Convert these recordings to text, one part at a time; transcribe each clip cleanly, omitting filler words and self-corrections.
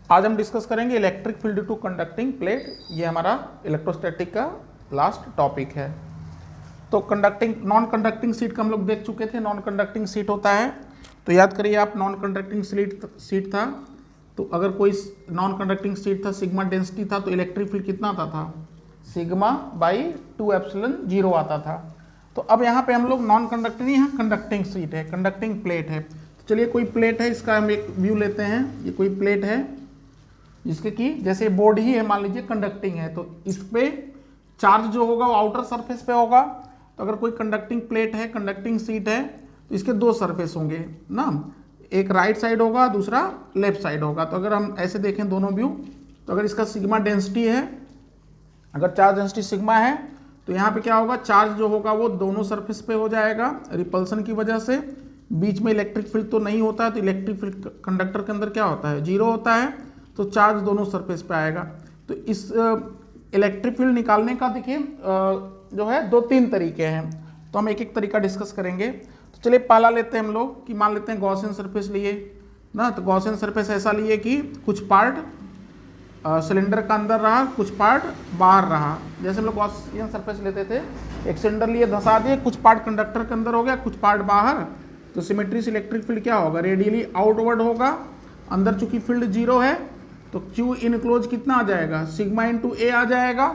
आज हम डिस्कस करेंगे electric field to conducting plate. ये हमारा इलेक्ट्रोस्टैटिक का लास्ट टॉपिक है। तो कंडक्टिंग नॉन कंडक्टिंग सीट का हम लोग देख चुके थे। नॉन कंडक्टिंग सीट होता है तो याद करिए आप, नॉन कंडक्टिंग सीट था तो अगर कोई नॉन कंडक्टिंग सीट था, सिग्मा डेंसिटी था, तो इलेक्ट्रिक फील्ड कितना आता था? सिग्मा बाई 2 एप्सिलॉन 0 आता था। तो अब यहाँ पे हम लोग नॉन कंडक्टिंग, यहाँ कंडक्टिंग सीट है, कंडक्टिंग प्लेट है। तो चलिए कोई प्लेट है, इसका हम एक व्यू लेते हैं। ये कोई प्लेट है जिसके कि जैसे बोर्ड ही है, मान लीजिए कंडक्टिंग है, तो इस पे चार्ज जो होगा वो आउटर सरफेस पे होगा। तो अगर कोई कंडक्टिंग प्लेट है, कंडक्टिंग सीट है, तो इसके दो सरफेस होंगे ना, एक राइट साइड होगा, दूसरा लेफ्ट साइड होगा। तो अगर हम ऐसे देखें दोनों व्यू, तो अगर इसका सिग्मा डेंसिटी है, अगर चार्ज डेंसिटी सिग्मा है, तो यहाँ पे क्या होगा, चार्ज जो होगा वो दोनों सरफेस पे हो जाएगा रिपल्सन की वजह से। बीच में इलेक्ट्रिक फील्ड तो नहीं होता है, तो इलेक्ट्रिक फील्ड कंडक्टर के अंदर क्या होता है, जीरो होता है, तो चार्ज दोनों सरफेस पे आएगा। तो इस इलेक्ट्रिक फील्ड निकालने का देखिए जो है 2-3 तरीके हैं, तो हम एक एक तरीका डिस्कस करेंगे। तो चलिए पहला लेते हैं हम लोग कि मान लेते हैं गॉसियन सरफेस लिए ना। तो गॉसियन सरफेस ऐसा लिए कि कुछ पार्ट सिलेंडर का अंदर रहा, कुछ पार्ट बाहर रहा। जैसे हम लोग गॉसियन सरफेस लेते थे, एक सिलेंडर लिए, धंसा दिए, कुछ पार्ट कंडक्टर के अंदर हो गया, कुछ पार्ट बाहर, तो सिमेट्री से इलेक्ट्रिक फील्ड क्या होगा, रेडियली आउटवर्ड होगा। अंदर चूंकि फील्ड जीरो है तो Q इनक्लोज कितना आ जाएगा, सिग्मा इंटू ए आ जाएगा।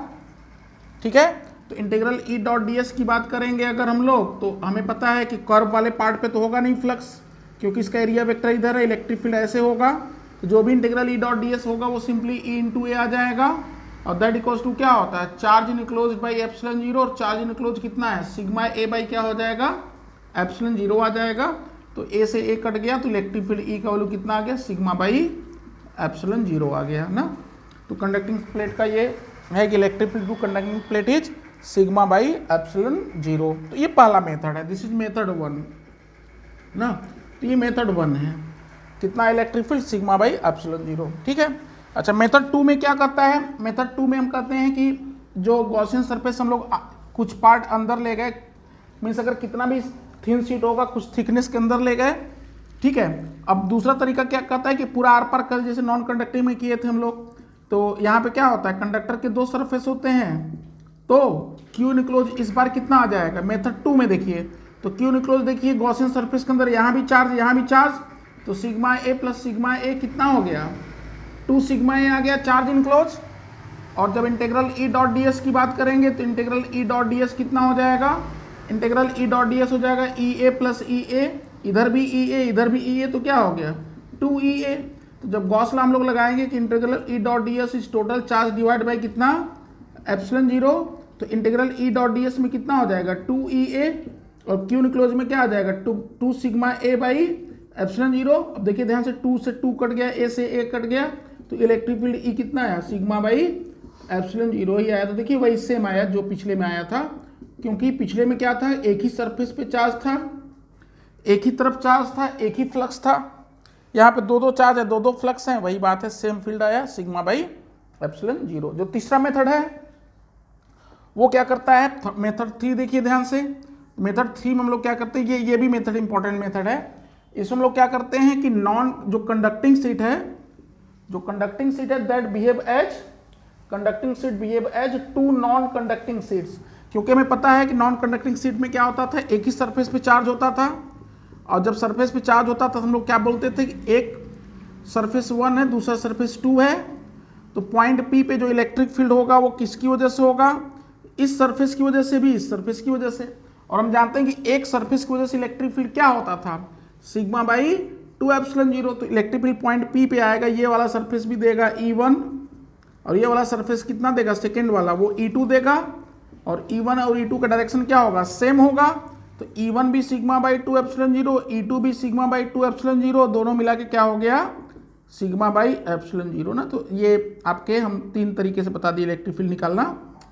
ठीक है, तो integral E dot D S की बात करेंगे अगर हम लोग, तो हमें पता है कि कर्व वाले पार्ट पे तो होगा नहीं फ्लक्स, क्योंकि इसका एरिया वेक्टर इधर है, इलेक्ट्रिक फील्ड ऐसे होगा। तो जो भी integral E dot D S होगा वो सिंपली E इंटू ए आ जाएगा, और दैट इक्वल्स टू क्या होता है, चार्ज इनक्लोज बाई एप्सिलॉन 0, और चार्ज इनक्लोज कितना है, सिग्मा ए बाई क्या हो जाएगा, एप्सिलॉन 0 आ जाएगा। तो ए से ए कट गया, तो इलेक्ट्रिक फील्ड E का वैल्यू कितना आ गया, सिग्मा बाई एप्सिलॉन 0 आ गया ना। तो कंडक्टिंग प्लेट का ये है कि electric field to conducting plate is sigma by epsilon 0। तो ये पहला मेथड है, दिस इज मेथड 1 ना। तो ये मेथड 1 है, कितना electric field, sigma by epsilon 0। ठीक है, अच्छा मेथड 2 में क्या करता है, मेथड 2 में हम कहते हैं कि जो गॉसियन सरफेस हम लोग कुछ पार्ट अंदर ले गए, मीन्स अगर कितना भी थिन शीट होगा कुछ थिकनेस के अंदर ले गए। ठीक है, अब दूसरा तरीका क्या कहता है कि पूरा आर पार कर, जैसे नॉन कंडक्टिंग में किए थे हम लोग। तो यहाँ पे क्या होता है, कंडक्टर के दो सरफेस होते हैं, तो Q इनक्लोज इस बार कितना आ जाएगा, मेथड 2 में देखिए, तो Q इनक्लोज देखिए गॉसियन सरफेस के अंदर, यहाँ भी चार्ज यहाँ भी चार्ज, तो सिग्मा ए प्लस सिग्मा ए कितना हो गया, 2 सिग्मा ए आ गया चार्ज इनक्लोज। और जब integral E dot D S की बात करेंगे, तो integral E dot D S कितना हो जाएगा, integral E dot D S हो जाएगा ई ए प्लस ई ए, इधर भी ई ए इधर भी ई ए, तो क्या हो गया 2EA। तो जब गॉस लॉ हम लोग लगाएंगे कि integral E dot D S is total charge divide by कितना, एप्सिलॉन 0, तो integral E dot D S में कितना हो जाएगा 2EA, और Q इनक्लोज में क्या आ जाएगा 2 सिग्मा ए बाई एप्सिलॉन 0। अब देखिए ध्यान से 2 से 2 कट गया, ए से ए कट गया, तो इलेक्ट्रिक फील्ड E कितना आया, सिग्मा बाई एप्सिलॉन 0 ही आया। तो देखिए वही सेम आया जो पिछले में आया था, क्योंकि पिछले में क्या था, एक ही सरफेस पे चार्ज था, एक ही तरफ चार्ज था, एक ही फ्लक्स था। यहाँ पे दो चार्ज है, दो फ्लक्स हैं, वही बात है, सेम फील्ड आया, सिग्मा बाई एप्सिलॉन 0। जो तीसरा मेथड है वो क्या करता है, मेथड 3 देखिए ध्यान से। मेथड 3 में हम लोग क्या करते हैं, ये भी मेथड इंपॉर्टेंट मेथड है। इसमें हम लोग क्या करते हैं कि जो कंडक्टिंग सीट है, that behave as conducting sheet behave as 2 non conducting sheets. क्योंकि हमें पता है कि नॉन कंडक्टिंग सीट में क्या होता था, एक ही सरफेस पे चार्ज होता था, और जब सरफेस पे चार्ज होता था तो हम लोग क्या बोलते थे कि एक सरफेस 1 है, दूसरा सरफेस 2 है। तो पॉइंट P पे जो इलेक्ट्रिक फील्ड होगा वो किसकी वजह से होगा, इस सरफेस की वजह से भी, इस सरफेस की वजह से। और हम जानते हैं कि एक सरफेस की वजह से इलेक्ट्रिक फील्ड क्या होता था, सिग्मा बाई 2 एप्सिलॉन 0। तो इलेक्ट्रिक फील्ड पॉइंट P पे आएगा, ये वाला सरफेस भी देगा E1, और ये वाला सरफेस कितना देगा, सेकेंड वाला, वो E2 देगा, और E1 और E2 का डायरेक्शन क्या होगा, सेम होगा। तो E1 भी सिग्मा बाई 2 एप्सिलॉन 0, E2 भी सिग्मा बाई 2 एप्सिलॉन 0, दोनों मिला के क्या हो गया, सिग्मा बाई एप्सिलॉन 0 ना। तो ये आपके हम 3 तरीके से बता दिए इलेक्ट्रिक फील्ड निकालना,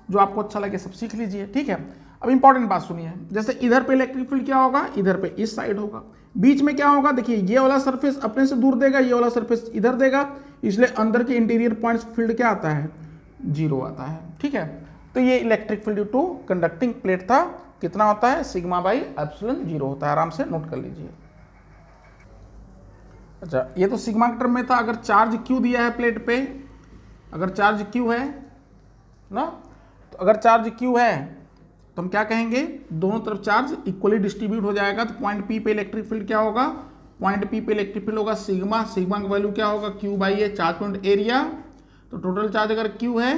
जो आपको अच्छा लगे सब सीख लीजिए। ठीक है, अब इंपॉर्टेंट बात सुनिए, जैसे इधर पे इलेक्ट्रिक फील्ड क्या होगा, इधर पे इस साइड होगा, बीच में क्या होगा, देखिए ये वाला सरफेस अपने से दूर देगा, ये वाला सरफेस इधर देगा, इसलिए अंदर के इंटीरियर पॉइंट्स फील्ड क्या आता है, 0 आता है। ठीक है, तो ये electric field to conducting plate था, कितना होता है, सिग्मा बाई एप्सिलॉन 0 होता है, आराम से नोट कर लीजिए। अच्छा, ये तो सिग्मा के टर्म में था। अगर चार्ज क्यू दिया है प्लेट पे, अगर चार्ज क्यू है ना, तो अगर चार्ज क्यू है तो हम क्या कहेंगे, दोनों तरफ चार्ज इक्वली डिस्ट्रीब्यूट हो जाएगा। तो पॉइंट पी पे इलेक्ट्रिक फील्ड क्या होगा, पॉइंट पी पे इलेक्ट्रिक फील्ड होगा सिग्मा, सिग्मा का वैल्यू क्या होगा, Q by A, charge point area. तो टोटल चार्ज अगर क्यू है,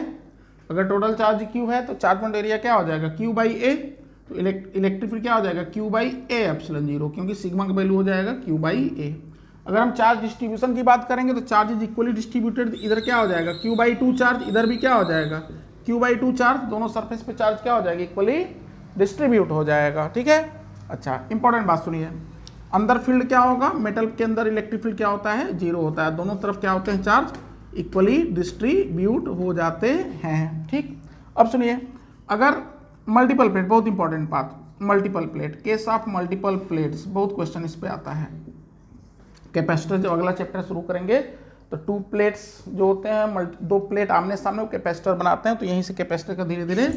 अगर टोटल चार्ज क्यू है तो चार्ज पॉइंट एरिया क्या हो जाएगा, क्यू बाई ए। तो इलेक्ट्रिक फील्ड क्या हो जाएगा, Q by A epsilon zero, क्योंकि सिग्मा का वैल्यू हो जाएगा क्यू बाई ए। अगर हम चार्ज डिस्ट्रीब्यूशन की बात करेंगे तो चार्ज इज इक्वली डिस्ट्रीब्यूटेड, इधर क्या हो जाएगा क्यू बाई टू चार्ज, इधर भी क्या हो जाएगा क्यू बाई टू चार्ज, दोनों सरफेस पे चार्ज क्या हो जाएगा, इक्वली डिस्ट्रीब्यूट हो जाएगा। ठीक है। अच्छा, इंपॉर्टेंट बात सुनिए, अंदर फील्ड क्या होगा, मेटल के अंदर इलेक्ट्रिक फील्ड क्या होता है, जीरो होता है। दोनों तरफ क्या होते हैं, चार्ज इक्वली डिस्ट्रीब्यूट हो जाते हैं। ठीक। अब सुनिए, अगर मल्टीपल प्लेट, बहुत इंपॉर्टेंट बात, multiple plate, case of multiple plates, बहुत क्वेश्चन इस पे आता है। कैपेसिटर जब अगला चैप्टर शुरू करेंगे तो टू प्लेट्स जो होते हैं, दो प्लेट आमने सामने कैपेसिटर बनाते हैं, तो यहीं से कैपेसिटर का धीरे धीरे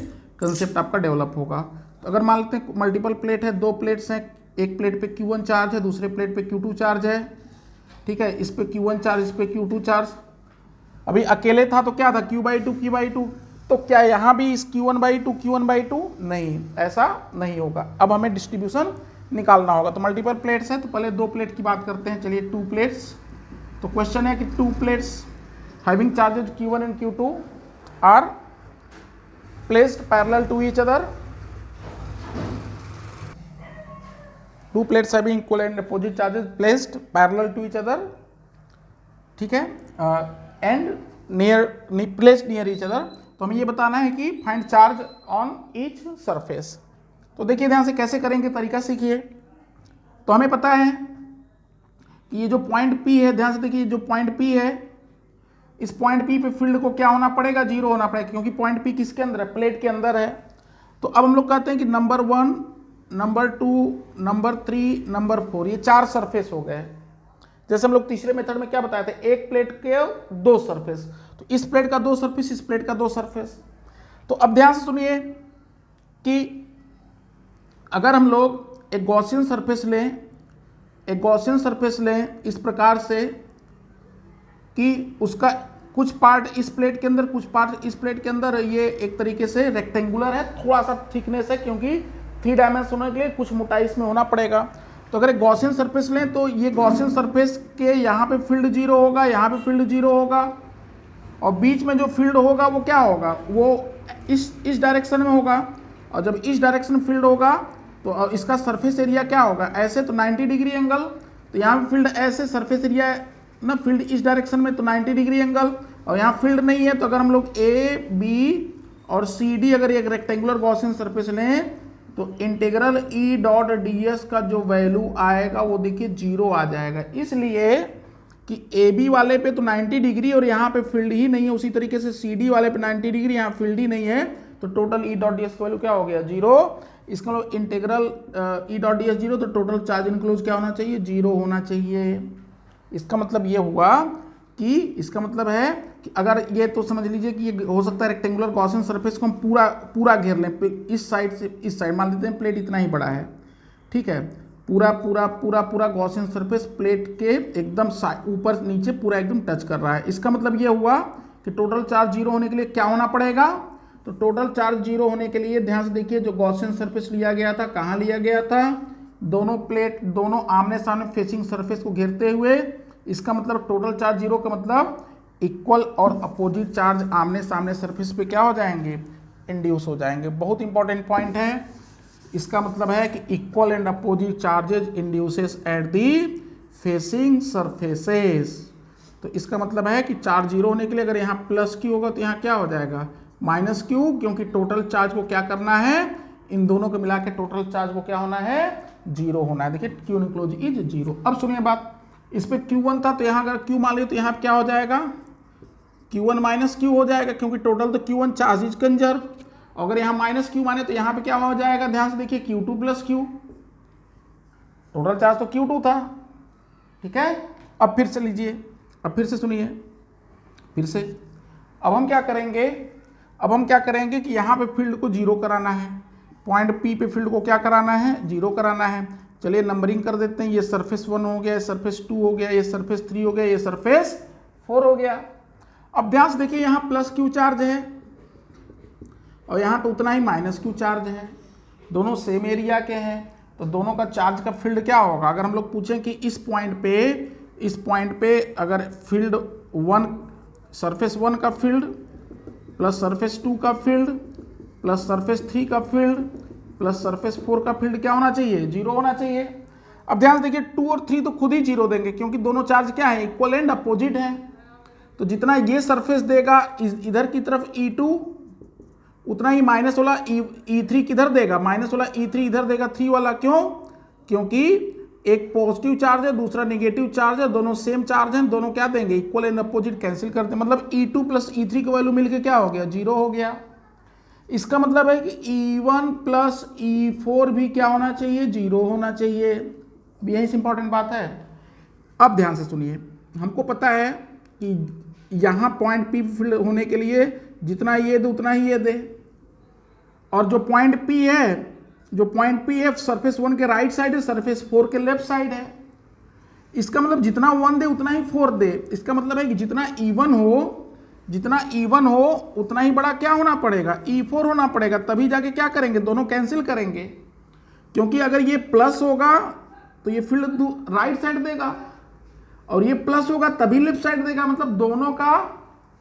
कंसेप्ट आपका डेवलप होगा। तो अगर मान लेते हैं मल्टीपल प्लेट है, दो प्लेट्स हैं, एक प्लेट पे Q1 चार्ज है, दूसरे प्लेट पे Q2 चार्ज है। ठीक है, इस पे Q1 चार्ज, इस पे Q2 चार्ज। अभी अकेले था तो क्या था, Q/2 तो क्या यहाँ भी इस Q1/2 नहीं, ऐसा नहीं होगा। अब हमें डिस्ट्रीब्यूशन निकालना होगा। तो मल्टीपल प्लेट्स हैं, तो पहले दो प्लेट की बात करते हैं। चलिए, टू प्लेट्स। तो क्वेश्चन है कि two plates having charges Q1 and Q2 are placed parallel to each other. Two plates having equal and opposite charges placed parallel to each other. ठीक है, and placed near each other. तो हमें ये बताना है कि find charge on each surface. तो देखिए ध्यान से कैसे करेंगे, तरीका सीखिए। तो हमें पता है कि ये जो पॉइंट P है, ध्यान से देखिए, जो पॉइंट P है, इस पॉइंट P पे फील्ड को क्या होना पड़ेगा, जीरो होना पड़ेगा, क्योंकि पॉइंट P किसके अंदर है, प्लेट के अंदर है। तो अब हम लोग कहते हैं कि नंबर 1, नंबर 2, नंबर 3, नंबर 4, ये चार सरफेस हो गए। जैसे हम लोग तीसरे मेथड में क्या बताए थे, एक प्लेट के दो सरफेस, तो इस प्लेट का दो सरफेस, इस प्लेट का दो सरफेस। तो अब ध्यान से सुनिए कि अगर हम लोग एक गॉसियन सरफेस लें, एक गॉसियन सरफेस लें इस प्रकार से कि उसका कुछ पार्ट इस प्लेट के अंदर, कुछ पार्ट इस प्लेट के अंदर, ये एक तरीके से रेक्टेंगुलर है, थोड़ा सा थिकनेस है, क्योंकि 3 डायमेंशन होने के लिए कुछ मोटाई इसमें होना पड़ेगा। तो अगर एक गॉसियन सरफेस लें तो ये गॉसियन सरफेस के यहाँ पे फील्ड जीरो होगा, यहाँ पे फील्ड जीरो होगा, और बीच में जो फील्ड होगा वो क्या होगा, वो इस डायरेक्शन में होगा। और जब इस डायरेक्शन में फील्ड होगा तो इसका सरफेस एरिया क्या होगा, ऐसे, तो 90 डिग्री एंगल। तो यहाँ पे फील्ड ऐसे, सरफेस एरिया ना, फील्ड इस डायरेक्शन में, तो 90 डिग्री एंगल। और यहाँ फील्ड नहीं है, तो अगर हम लोग ए, बी और सी डी अगर एक रेक्टेंगुलर गॉसियन सरफेस लें तो इंटीग्रल E.ds का जो वैल्यू आएगा वो देखिए जीरो आ जाएगा, इसलिए कि ए बी वाले पे तो 90 डिग्री और यहाँ पे फील्ड ही नहीं है, उसी तरीके से सी डी वाले पे 90 डिग्री, यहाँ फील्ड ही नहीं है, तो टोटल E.ds का वैल्यू क्या हो गया, जीरो। इसका मतलब इंटीग्रल E.ds जीरो, तो टोटल चार्ज इनक्लोज क्या होना चाहिए, जीरो होना चाहिए। इसका मतलब ये हुआ कि, इसका मतलब है कि अगर ये, तो समझ लीजिए कि ये हो सकता है रेक्टेंगुलर गॉसियन सरफेस को हम पूरा घेर लें, इस साइड से इस साइड, मान लेते हैं प्लेट इतना ही बड़ा है, ठीक है, पूरा गॉसियन सरफेस प्लेट के एकदम ऊपर नीचे पूरा एकदम टच कर रहा है। इसका मतलब ये हुआ कि टोटल चार्ज जीरो होने के लिए क्या होना पड़ेगा, तो टोटल चार्ज जीरो होने के लिए ध्यान से देखिए, जो गॉसियन सरफेस लिया गया था, कहाँ लिया गया था, दोनों प्लेट, दोनों आमने सामने फेसिंग सरफेस को घेरते हुए। इसका मतलब टोटल चार्ज जीरो का मतलब इक्वल और अपोजिट चार्ज आमने सामने सरफेस पे क्या हो जाएंगे, इंड्यूस हो जाएंगे। बहुत इंपॉर्टेंट पॉइंट है। इसका मतलब है कि equal and opposite charges induces at the facing surfaces. तो इसका मतलब है कि चार्ज जीरो होने के लिए अगर यहाँ प्लस क्यू होगा तो यहाँ क्या हो जाएगा, माइनस क्यू, क्योंकि टोटल चार्ज को क्या करना है, इन दोनों को मिला के टोटल चार्ज को क्या होना है, जीरो होना है। देखिए क्यू इनक्लोज इज जीरो। अब सुनिए बात, इस पे Q1 था तो यहाँ अगर Q मान लिया तो यहाँ क्या हो जाएगा, Q1 माइनस क्यू हो जाएगा, क्योंकि टोटल तो Q1 चार्ज इज कंजर्व। अगर यहाँ माइनस क्यू माने तो यहाँ पे क्या हो जाएगा, ध्यान से देखिए, Q2 plus Q, total charge तो Q2 था, ठीक है। अब फिर से लीजिए, अब फिर से सुनिए, फिर से अब हम क्या करेंगे कि यहाँ पे फील्ड को जीरो कराना है, पॉइंट P पे फील्ड को क्या कराना है, जीरो कराना है। चलिए नंबरिंग कर देते हैं। ये सरफेस 1 हो गया, ये सरफेस 2 हो गया, ये सरफेस 3 हो गया, ये सरफेस 4 हो गया। अब ध्यान से देखिए यहाँ प्लस क्यू चार्ज है और यहाँ पे उतना ही माइनस क्यू चार्ज है, दोनों सेम एरिया के हैं, तो दोनों का चार्ज का फील्ड क्या होगा। अगर हम लोग पूछें कि इस पॉइंट पे अगर फील्ड 1 सरफेस 1 का फील्ड प्लस सरफेस 2 का फील्ड प्लस सरफेस 3 का फील्ड प्लस सरफेस 4 का फील्ड क्या होना चाहिए, 0 होना चाहिए। अब ध्यान से देखिए 2 और 3 तो खुद ही 0 देंगे क्योंकि दोनों चार्ज क्या है, इक्वल एंड अपोजिट हैं। तो जितना ये सरफेस देगा इधर की तरफ E2, उतना ही माइनस वाला E3 किधर देगा, माइनस वाला E3 इधर देगा 3 वाला। क्यों? क्योंकि एक पॉजिटिव चार्ज है दूसरा नेगेटिव चार्ज है, दोनों सेम चार्ज हैं, दोनों क्या देंगे, इक्वल एंड अपोजिट कैंसिल करते हैं। मतलब E2 प्लस E3 की वैल्यू मिलके क्या हो गया, 0 हो गया। इसका मतलब है कि E1 प्लस E4 भी क्या होना चाहिए, 0 होना चाहिए। यही से इंपॉर्टेंट बात है। अब ध्यान से सुनिए, हमको पता है कि यहाँ पॉइंट P फील्ड होने के लिए जितना ये दे उतना ही ये दे, और जो पॉइंट P है सरफेस 1 के राइट साइड है, सरफेस 4 के लेफ्ट साइड है। इसका मतलब जितना 1 दे उतना ही 4 दे। इसका मतलब है कि जितना E1 हो उतना ही बड़ा क्या होना पड़ेगा, E4 होना पड़ेगा, तभी जाके क्या करेंगे, दोनों कैंसिल करेंगे। क्योंकि अगर ये प्लस होगा तो ये फील्ड राइट साइड देगा और ये प्लस होगा तभी लेफ्ट साइड देगा। मतलब दोनों का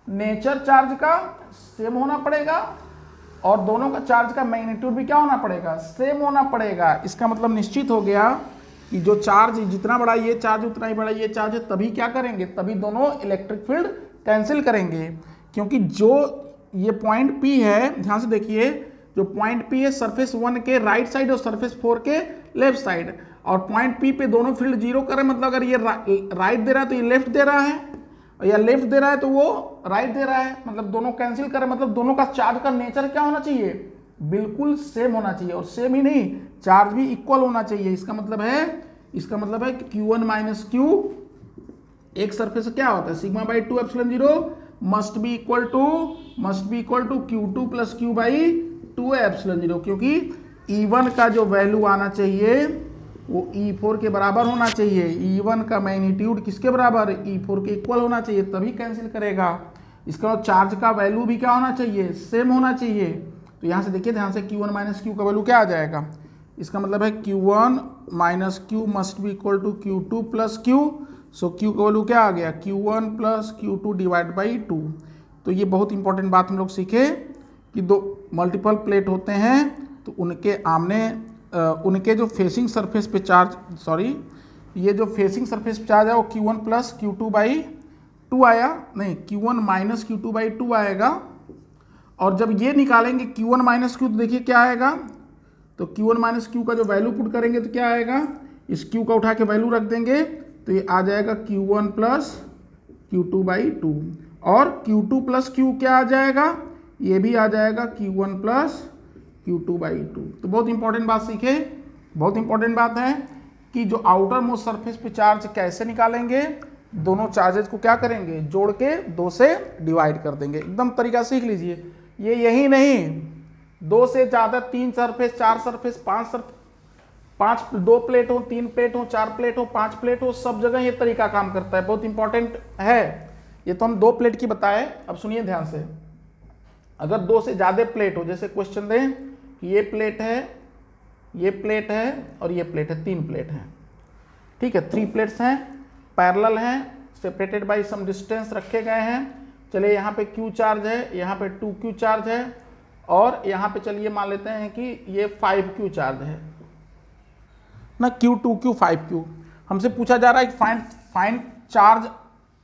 नेचर चार्ज का सेम होना पड़ेगा और दोनों का चार्ज का मैग्नीट्यूड भी क्या होना पड़ेगा, सेम होना पड़ेगा। इसका मतलब निश्चित हो गया कि जो चार्ज जितना बड़ा ये चार्ज उतना ही बड़ा ये चार्ज है, तभी क्या करेंगे, तभी दोनों इलेक्ट्रिक फील्ड कैंसिल करेंगे। क्योंकि जो ये पॉइंट P है, ध्यान से देखिए, जो पॉइंट P है सरफेस 1 के राइट साइड और सरफेस 4 के लेफ्ट साइड, और पॉइंट P पे दोनों फील्ड 0 कर रहे हैं। मतलब अगर ये राइट दे रहा है तो ये लेफ्ट दे रहा है, या लेफ्ट दे रहा है तो वो राइट दे रहा है, मतलब दोनों कैंसिल कर रहे हैं। मतलब दोनों का चार्ज का नेचर क्या होना चाहिए, बिल्कुल सेम होना चाहिए, और सेम ही नहीं चार्ज भी इक्वल होना चाहिए। इसका मतलब है कि Q1 माइनस Q एक सरफेस क्या होता है, sigma by 2 epsilon 0 must be equal to Q2 plus Q by 2 epsilon 0। क्योंकि E1 का जो वैल्यू आना चाहिए वो E4 के बराबर होना चाहिए। E1 का मैग्नीट्यूड किसके बराबर, E4 के इक्वल होना चाहिए, तभी कैंसिल करेगा। इसका चार्ज का वैल्यू भी क्या होना चाहिए, सेम होना चाहिए। तो यहाँ से देखिए ध्यान से Q1 माइनस Q का वैल्यू क्या आ जाएगा। इसका मतलब है Q1 minus Q must be equal to Q2 plus Q। So Q का वैल्यू क्या आ गया, Q1 plus Q2 divide by 2। तो ये बहुत इंपॉर्टेंट बात हम लोग सीखे कि दो मल्टीपल प्लेट होते हैं तो उनके जो फेसिंग सरफेस पे चार्ज, ये जो फेसिंग सरफेस पे चार्ज है वो Q1 प्लस Q2 बाई 2 आया, नहीं Q1 माइनस Q2 बाई 2 आएगा। और जब ये निकालेंगे Q1 माइनस Q, तो देखिए क्या आएगा, तो Q1 माइनस Q का जो वैल्यू पुट करेंगे तो क्या आएगा, इस Q का उठा के वैल्यू रख देंगे तो ये आ जाएगा Q1 प्लस Q2 बाई 2, और Q2 प्लस Q क्या आ जाएगा, ये भी आ जाएगा Q1 प्लस Q2 बाई 2। तो बहुत इंपॉर्टेंट बात सीखे, बहुत इंपॉर्टेंट बात है कि जो आउटर मोस्ट सरफेस पे चार्ज कैसे निकालेंगे, दोनों चार्जेस को क्या करेंगे, जोड़ के 2 से डिवाइड कर देंगे। एकदम तरीका सीख लीजिए। ये यही नहीं, 2 से ज़्यादा 3 सरफेस 4 सरफेस 5 2 प्लेट हो 3 प्लेट हो 4 प्लेट हो 5 प्लेट हो, सब जगह ये तरीका काम करता है, बहुत इंपॉर्टेंट है। ये तो हम 2 प्लेट की बताए। अब सुनिए ध्यान से, अगर 2 से ज़्यादा प्लेट हो, जैसे क्वेश्चन दें कि ये प्लेट है और ये प्लेट है, 3 प्लेट हैं, ठीक है, 3 प्लेट्स हैं, पैरेलल हैं, सेपरेटेड बाय सम डिस्टेंस रखे गए हैं। चलिए यहाँ पे Q चार्ज है, यहाँ पे 2Q चार्ज है, और यहाँ पे चलिए मान लेते हैं कि ये 5Q चार्ज है ना, Q 2Q 5Q। हमसे पूछा जा रहा है फाइंड चार्ज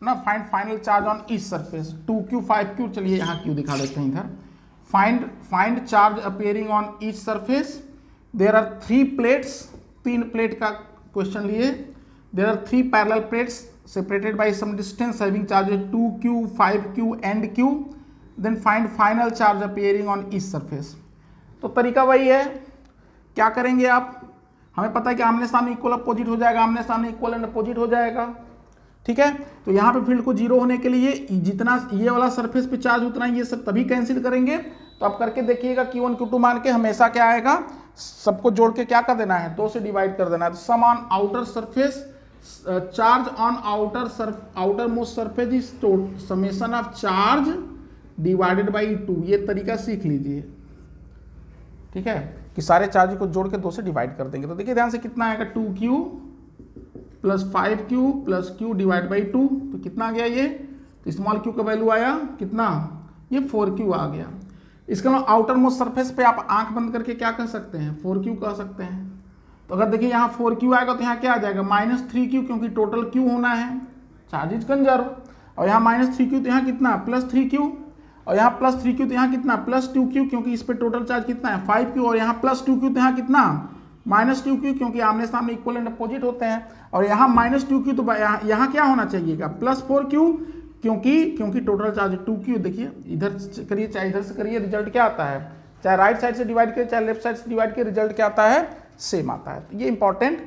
ना, final charge on each surface 2Q 5Q। चलिए यहाँ Q दिखा देते हैं इधर। Find charge appearing on each surface. There are 3 plates, 3 plate का क्वेश्चन लिए। There are 3 parallel plates separated by some distance having charges 2Q 5Q and Q। Then find final charge appearing on each surface. तो तरीका वही है, क्या करेंगे आप, हमें पता है कि आमने सामने इक्वल अपोजिट हो जाएगा, आमने सामने इक्वल एंड अपोजिट हो जाएगा, ठीक है। तो यहाँ पे फील्ड को 0 होने के लिए जितना ये वाला सरफेस पे चार्ज उतना ये सब तभी कैंसिल करेंगे। तो आप करके देखिएगा Q1 Q2 मान के हमेशा क्या आएगा, सबको जोड़ के क्या कर देना है, 2 से डिवाइड कर देना है। तो sum on outer surface, charge on outermost surface is summation of charge divided by 2। ये तरीका सीख लीजिए, ठीक है, कि सारे चार्ज को जोड़ के 2 से डिवाइड कर देंगे। तो देखिए ध्यान से कितना आएगा, 2q plus 5q plus q divide by 2। तो कितना आ गया ये, तो स्मॉल q का वैल्यू आया कितना, ये 4q आ गया। इसका मतलब आउटर मोस्ट सरफेस पे आप आंख बंद करके क्या कह सकते हैं, 4q कह सकते हैं। तो अगर देखिए यहाँ 4q आएगा तो यहाँ क्या आ जाएगा, -3q, क्योंकि टोटल q होना है, चार्ज इज कंजर्व। और यहाँ -3q तो यहाँ कितना, +3q, और यहाँ +3q तो यहाँ कितना, +2q, क्योंकि इस पे टोटल चार्ज कितना है 5q, और यहाँ +2q तो यहाँ कितना, -2q, क्योंकि आमने सामने इक्वल एंड अपोजिट होते हैं। और यहाँ -2q तो यहाँ क्या होना चाहिएगा, +4q, क्योंकि टोटल चार्ज 2q। देखिए इधर से करिए चाहे इधर से करिए, रिजल्ट क्या आता है, चाहे राइट साइड से डिवाइड करिए चाहे लेफ्ट साइड से डिवाइड करिए, रिजल्ट क्या आता है, सेम आता है। तो ये इंपॉर्टेंट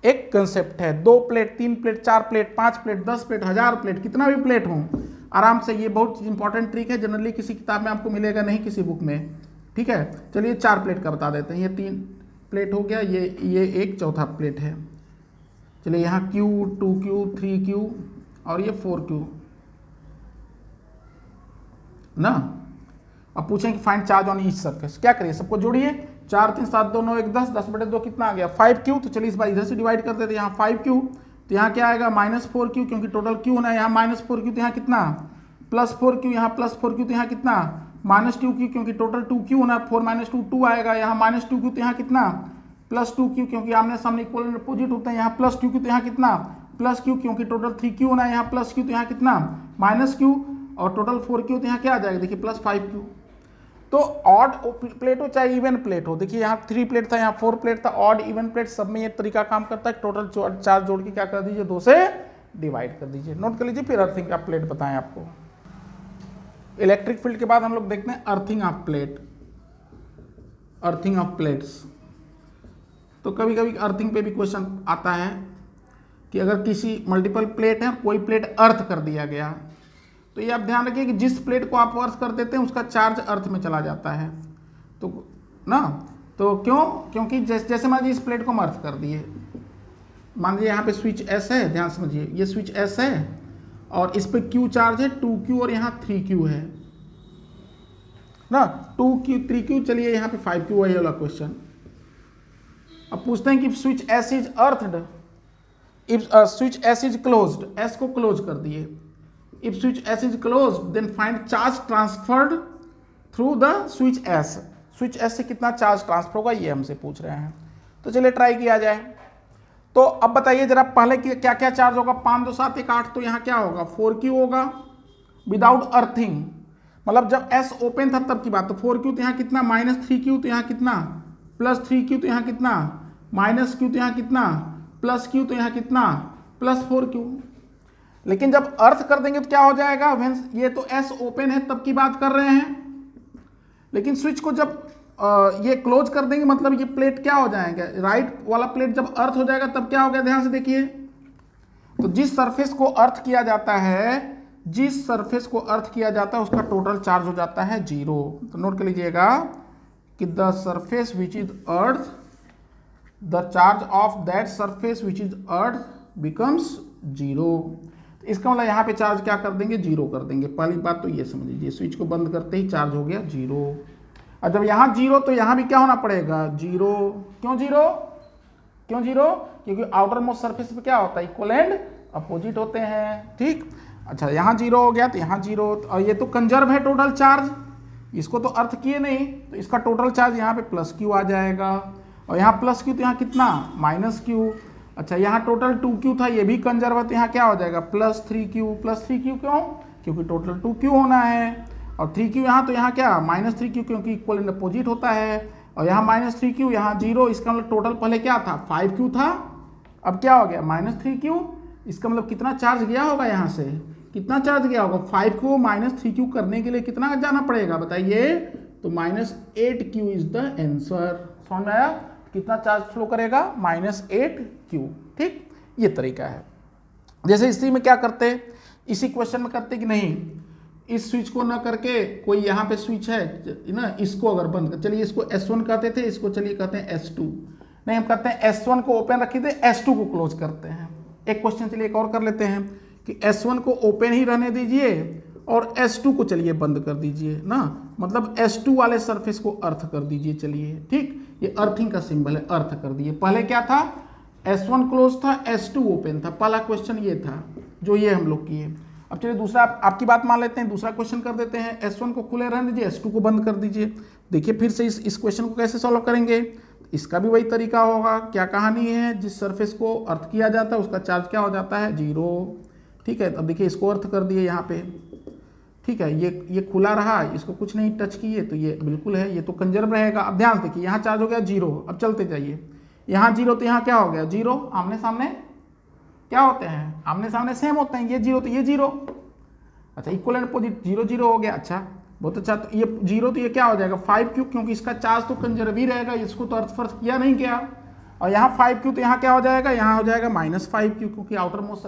एक कंसेप्ट है। 2 plate, 3 plate, 4 plate, 5 plate, 10 plate, 1000 plate, कितना भी प्लेट हो, आराम से, ये बहुत इंपॉर्टेंट ट्रिक है, जनरली किसी किताब में आपको मिलेगा नहीं, किसी बुक में, ठीक है। चलिए 4 प्लेट का बता देते हैं। ये 3 प्लेट हो गया, ये एक चौथा प्लेट है। चलिए यहाँ q, 2q, 3q और ये 4q ना। अब पूछें कि find charge on each surface, क्या करिए, सबको जोड़िए, 4 3 7 2 9 1 10, 10/2 कितना आ गया, 5q। तो चलिए इस बार इधर से डिवाइड कर देते हैं, यहाँ 5q तो यहाँ क्या आएगा, -4q, क्योंकि टोटल q होना है, यहाँ -4q तो यहाँ कितना, +4q, यहाँ +4q तो यहाँ कितना, -2q, क्योंकि टोटल 2q होना है, 4 - 2 2 आएगा, यहाँ -2q तो यहाँ कितना, +2q, क्योंकि आमने सामने इक्वल एंड अपोजिट होते हैं, यहाँ +2q तो यहाँ कितना, +q, क्योंकि टोटल 3q होना है, यहाँ +q तो यहाँ कितना, -q, और टोटल 4q तो यहाँ क्या आ जाएगा, देखिए +5q। तो ऑड प्लेट हो चाहे इवन प्लेट हो, देखिए यहाँ 3 प्लेट था, यहाँ 4 प्लेट था, ऑड इवन प्लेट सब में ये तरीका काम करता है। टोटल चार्ज जोड़ के क्या कर दीजिए, 2 से डिवाइड कर दीजिए। नोट कर लीजिए, फिर अर्थिंग का प्लेट बताएं आपको। इलेक्ट्रिक फील्ड के बाद हम लोग देखते हैं earthing of plate, earthing of plates. तो कभी कभी अर्थिंग पे भी क्वेश्चन आता है कि अगर किसी मल्टीपल प्लेट है, कोई प्लेट अर्थ कर दिया गया, तो ये आप ध्यान रखिए कि जिस प्लेट को आप अर्थ कर देते हैं उसका चार्ज अर्थ में चला जाता है, तो ना, तो क्यों, क्योंकि जैसे मान लीजिए इस प्लेट को हम अर्थ कर दिए, मान लीजिए यहाँ पे स्विच S है, ध्यान समझिए, ये स्विच S है और इस पे Q चार्ज है 2Q और यहाँ 3Q है ना, 2Q 3Q, चलिए यहाँ पे 5Q वही वाला क्वेश्चन। अब पूछते हैं कि switch S is earthed, if switch S is closed, S को क्लोज कर दिए, if switch S is closed then find charge transferred through the switch S। switch S से कितना चार्ज ट्रांसफर होगा ये हमसे पूछ रहे हैं, तो चलिए ट्राई किया जाए। तो अब बताइए जरा पहले क्या क्या चार्ज होगा, 5 2 7 1 8, तो यहाँ क्या होगा, 4Q होगा विदाउट अर्थिंग, मतलब जब S ओपन था तब की बात। तो 4Q तो यहाँ कितना, -3Q तो यहाँ कितना, +3Q तो यहाँ कितना, -Q तो यहाँ कितना, +Q तो यहाँ कितना, +4Q। लेकिन जब अर्थ कर देंगे तो क्या हो जाएगा, ये तो S ओपन है तब की बात कर रहे हैं, लेकिन स्विच को जब ये क्लोज कर देंगे मतलब ये प्लेट क्या हो जाएगा, राइट वाला प्लेट जब अर्थ हो जाएगा तब क्या हो गया, ध्यान से देखिए। तो जिस सरफेस को अर्थ किया जाता है, जिस सरफेस को अर्थ किया जाता है उसका टोटल चार्ज हो जाता है 0। तो नोट कर लीजिएगा कि the surface which is earth, the charge of that surface which is earth becomes 0। इसका मतलब यहाँ पे चार्ज क्या कर देंगे, 0 कर देंगे। पहली बात तो ये समझ लीजिए, स्विच को बंद करते ही चार्ज हो गया 0। और जब यहाँ 0 तो यहाँ भी क्या होना पड़ेगा, 0। क्यों 0, क्यों 0, क्योंकि आउटर मोस्ट सरफेस पे क्या होता है, इक्वल एंड अपोजिट होते हैं, ठीक। अच्छा यहाँ 0 हो गया तो यहाँ 0, और ये तो कंजर्व है टोटल चार्ज, इसको तो अर्थ किए नहीं, तो इसका टोटल चार्ज यहाँ पे +Q आ जाएगा, और यहाँ +Q तो यहाँ कितना, -Q। अच्छा यहाँ टोटल 2Q था, ये भी कंजर्व है, तो यहाँ क्या हो जाएगा, +3Q, +3Q क्यों, क्योंकि टोटल 2Q होना है, और 3Q यहाँ, तो यहाँ क्या -3Q, क्योंकि इक्वल एंड अपोजिट होता है, और यहाँ -3Q, यहाँ 0, इसका मतलब टोटल पहले क्या था, 5Q था, अब क्या हो गया -3Q। इसका मतलब कितना चार्ज गया होगा, यहाँ से कितना चार्ज गया होगा, 5 को -3Q करने के लिए कितना जाना पड़ेगा बताइए, तो -8Q इज द आंसर। समझ में आया, कितना चार्ज फ्लो करेगा, -8Q, ठीक। ये तरीका है। जैसे इसी में क्या करते, इसी क्वेश्चन में करते कि नहीं, इस स्विच को ना करके कोई यहाँ पे स्विच है ना, इसको अगर बंद कर, चलिए इसको S1 कहते थे, इसको चलिए कहते हैं S2, नहीं हम कहते हैं S1 को ओपन रखी थे, S2 को क्लोज करते हैं। एक क्वेश्चन चलिए एक और कर लेते हैं कि S1 को ओपन ही रहने दीजिए और S2 को चलिए बंद कर दीजिए ना, मतलब S2 वाले सरफेस को अर्थ कर दीजिए। चलिए ठीक, ये अर्थिंग का सिंबल है, अर्थ कर दिए। पहले क्या था, S1 क्लोज था, S2 ओपन था। पहला क्वेश्चन ये था जो ये हम लोग किए। अब चलिए दूसरा आपकी बात मान लेते हैं, दूसरा क्वेश्चन कर देते हैं। S1 को खुले रहने दीजिए, S2 को बंद कर दीजिए। देखिए फिर से इस क्वेश्चन को कैसे सॉल्व करेंगे, इसका भी वही तरीका होगा। क्या कहानी है, जिस सरफेस को अर्थ किया जाता है उसका चार्ज क्या हो जाता है, 0। ठीक है, अब देखिए इसको अर्थ कर दिए यहाँ पे। ठीक है, ये खुला रहा, इसको कुछ नहीं टच किए तो ये बिल्कुल है, ये तो कंजर्व रहेगा। अब ध्यान देखिए यहाँ चार्ज हो गया 0। अब चलते जाइए, यहाँ 0 तो यहाँ क्या हो गया 0। आमने सामने क्या होते हैं, आमने सामने सेम होते हैं। ये 0 तो ये 0, अच्छा इक्वल एंड अपोजिट, 0 0 हो गया। अच्छा बहुत अच्छा, तो ये 0 तो ये क्या हो जाएगा 5Q, क्योंकि इसका चार्ज तो कंजर्व ही रहेगा, इसको तो अर्थ फर्थ किया नहीं गया। और यहाँ 5Q तो यहाँ क्या हो जाएगा, यहाँ हो जाएगा -5Q, क्योंकि आउटर मोस्ट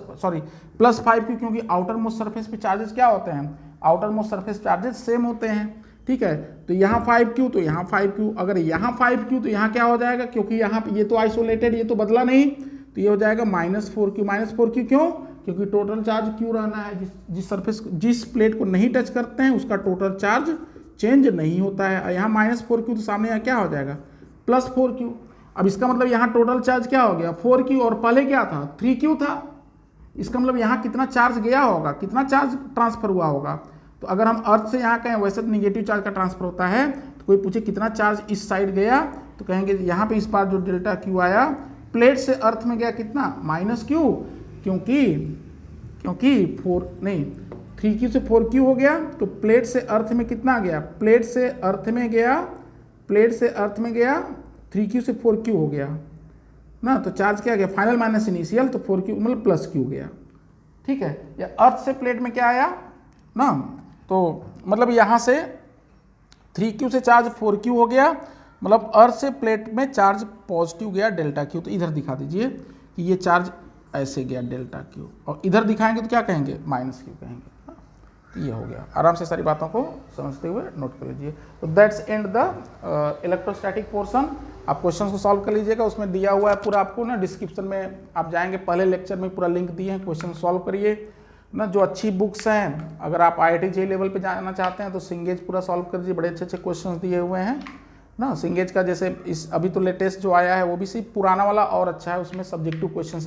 +5Q, क्योंकि आउटर मोस्ट सरफेस पे चार्जेस क्या होते हैं, outer most surface charges same होते हैं। ठीक है, तो यहाँ 5Q तो यहाँ 5Q, अगर यहाँ 5Q तो यहाँ क्या हो जाएगा, क्योंकि यहाँ ये तो आइसोलेटेड, ये तो बदला नहीं, तो ये हो जाएगा -4Q। -4Q क्यों, क्योंकि टोटल चार्ज Q रहना है। जिस सरफेस जिस प्लेट को नहीं टच करते हैं उसका टोटल चार्ज चेंज नहीं होता है। और यहाँ -4Q तो सामने यहाँ क्या हो जाएगा +4Q। अब इसका मतलब यहाँ टोटल चार्ज क्या हो गया 4Q, और पहले क्या था 3Q था। इसका मतलब यहाँ कितना चार्ज गया होगा, कितना चार्ज ट्रांसफर हुआ होगा। तो अगर हम अर्थ से यहाँ कहें, वैसे तो निगेटिव चार्ज का ट्रांसफर होता है, तो कोई पूछे कितना चार्ज इस साइड गया, तो कहेंगे यहाँ पे इस बार जो डेल्टा Q आया, प्लेट से अर्थ में गया कितना -Q, क्योंकि 3Q से 4Q हो गया, तो प्लेट से अर्थ में कितना गया, प्लेट से अर्थ में गया 3Q से 4Q हो गया ना, तो चार्ज क्या गया फाइनल माइनस इनिशियल, तो 4Q मतलब +Q गया। ठीक है, या अर्थ से प्लेट में क्या आया ना, तो मतलब यहाँ से 3Q से चार्ज 4Q हो गया, मतलब अर्थ से प्लेट में चार्ज पॉजिटिव गया डेल्टा Q। तो इधर दिखा दीजिए कि ये चार्ज ऐसे गया डेल्टा Q, और इधर दिखाएंगे तो क्या कहेंगे -Q कहेंगे। तो ये हो गया, आराम से सारी बातों को समझते हुए नोट कर लीजिए। तो that's and the electrostatic portion. आप क्वेश्चन को सॉल्व कर लीजिएगा, उसमें दिया हुआ है पूरा आपको ना, डिस्क्रिप्शन में आप जाएंगे, पहले लेक्चर में पूरा लिंक दिए हैं, क्वेश्चन सॉल्व करिए ना। जो अच्छी बुक्स हैं, अगर आप IIT JEE लेवल पे जाना चाहते हैं तो सिंगेज पूरा सॉल्व कर दीजिए, बड़े अच्छे अच्छे क्वेश्चन दिए हुए हैं ना। सिंगेज का जैसे इस अभी तो लेटेस्ट जो आया है वो भी सिर्फ पुराना वाला और अच्छा है, उसमें सब्जेक्टिव क्वेश्चन